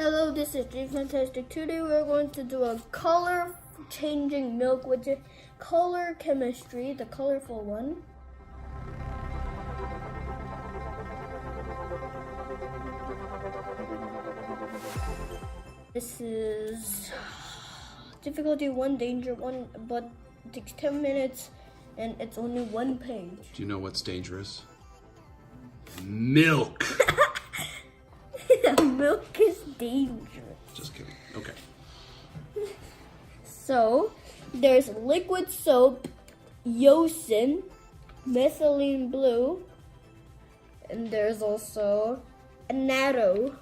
Hello, this is G Fantastic. Today we're going to do a color changing milk, which is color chemistry, the colorful one. This is difficulty 1, danger 1, but it takes 10 minutes and it's only 1 page. Do you know what's dangerous? Milk! Milk is dangerous. Just kidding. Okay. So, there's liquid soap, yosin, methylene blue, and there's also annatto.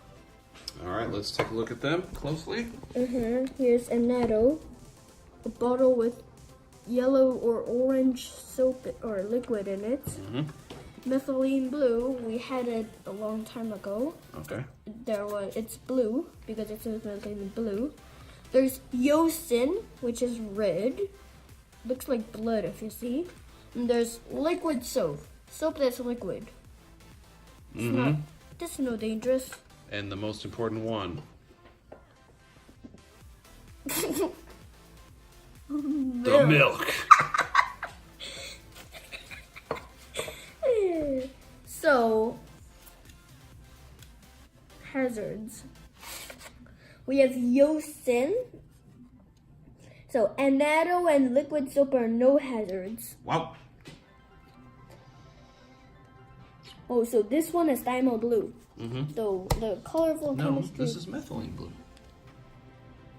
Alright, let's take a look at them closely. Here's annatto, a bottle with yellow or orange soap or liquid in it. Methylene blue, we had it a long time ago. Okay. It's blue because it says methylene blue. There's yosin, which is red. Looks like blood if you see. And there's liquid soap that's liquid. This is no dangerous. And the most important one. The milk. So, hazards. We have yosin. So, annatto and liquid soap are no hazards. Wow. Oh, so this one is diamond blue. So, the colorful No, chemistry. this is methylene blue.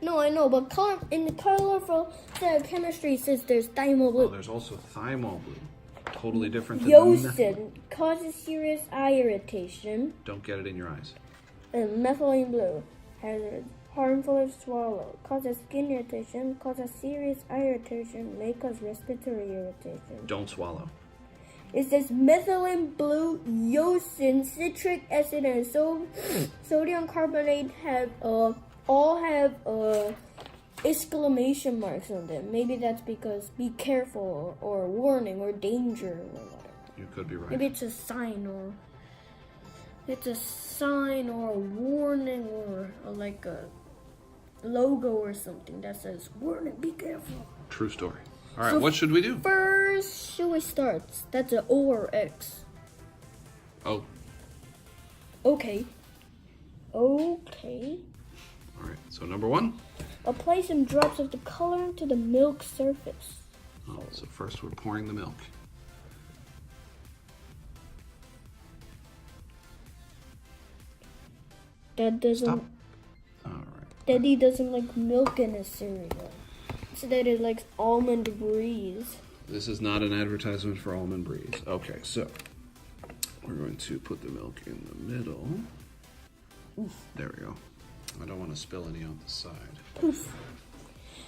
No, I know, but in the colorful set of chemistry it says there's diamond blue. Oh, there's also thymol blue. Totally different than Yosin causes serious eye irritation. Don't get it in your eyes. And methylene blue hazard. Harmful if swallowed. Causes skin irritation. Causes serious eye irritation. May cause respiratory irritation. Don't swallow. It says methylene blue, yosin, citric acid, and sodium carbonate all have exclamation marks on them. Maybe that's because be careful or warning or danger or whatever. You could be right. Maybe it's a sign or a warning or like a logo or something that says warning, be careful. True story. All right, So what should we do? First, should we start? That's an O or X. Oh, Okay. all right. So number 1. Apply some drops of the color to the milk surface. Oh, so first we're pouring the milk. Dad doesn't. Stop. All right. Daddy doesn't like milk in his cereal. So Daddy likes almond breeze. This is not an advertisement for almond breeze. Okay, so we're going to put the milk in the middle. There we go. I don't want to spill any on the side. Poof.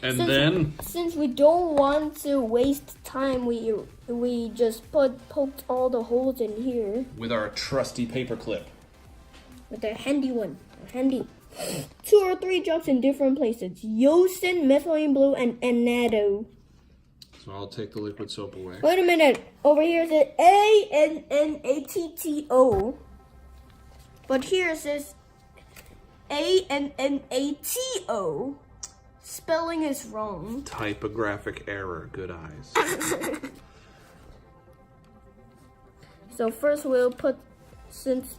And Since we don't want to waste time, we just poked all the holes in here with our trusty paper clip. with a handy one. Handy. 2 or 3 drops in different places. Yosin, methylene blue, and annatto. So I'll take the liquid soap away. Wait a minute. Over here it says ANNATTO. But here it says ANNATO. Spelling is wrong. Typographic error. Good eyes. So first we'll put, since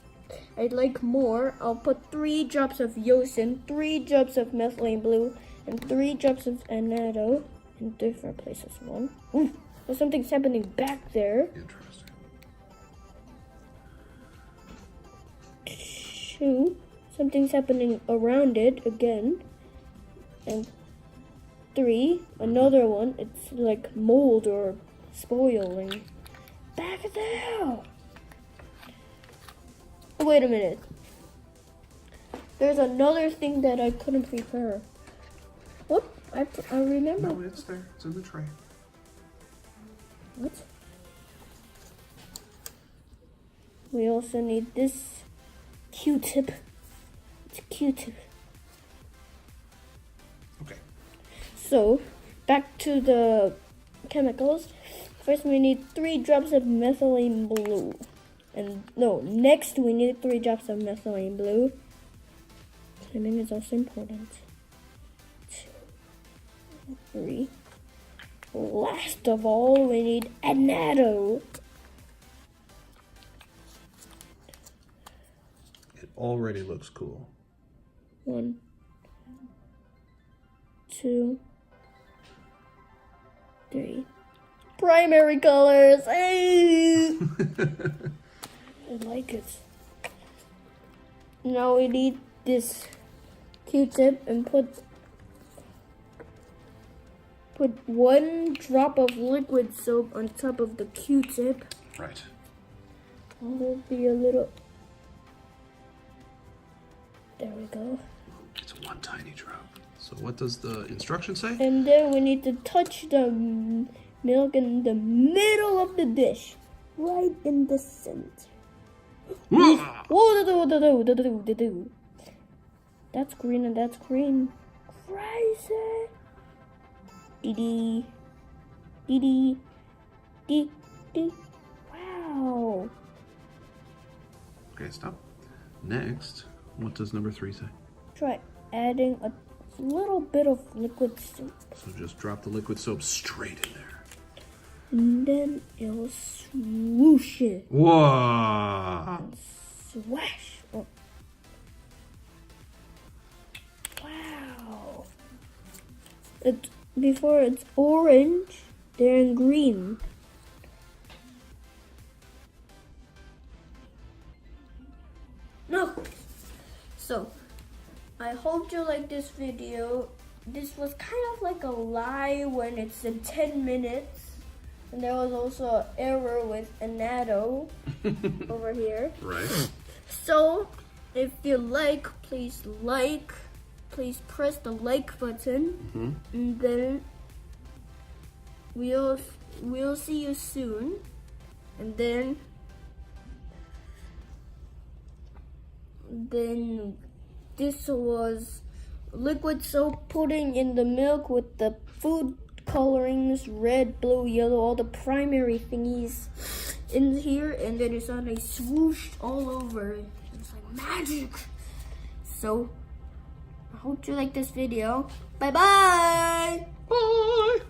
I'd like more, I'll put 3 drops of yosin, 3 drops of methylene blue, and 3 drops of annatto in different places. 1. Ooh, so something's happening back there. Interesting. 2. Something's happening around it again. And 3. Another one. It's like mold or spoiling. Back there. Wait a minute. There's another thing that I couldn't prepare. What? I remember. No, it's there. It's in the tray. What? We also need this Q-tip. It's a Q-tip. Okay. So, back to the chemicals. First we need 3 drops of methylene blue. And no, next we need 3 drops of methylene blue. Timing is also important. 2, 3. Last of all, we need annatto. It already looks cool. 1, 2, 3. Primary colors. Hey! I like it. Now we need this Q-tip and put 1 drop of liquid soap on top of the Q-tip. Right. Will be a little. There we go. It's one tiny drop. So what does the instruction say? And then we need to touch the milk in the middle of the dish, right in the center. Whoa! That's green and that's green. Crazy. Dee dee. Wow. Okay, stop. Next, what does number 3 say? Try adding a little bit of liquid soap. So just drop the liquid soap straight in there. And then it'll swoosh it. Whoa! And swash. Oh. Wow. Before it's orange, they're in green. No. So, I hope you like this video. This was kind of like a lie when it's in 10 minutes. And there was also an error with annatto over here. Right. So, if you please press the like button, and then we'll see you soon. And then this was liquid soap pudding in the milk with the food colorings, red, blue, yellow, all the primary thingies in here, and then it's on a swoosh all over. It's like magic. So I hope you like this video. Bye bye. Bye.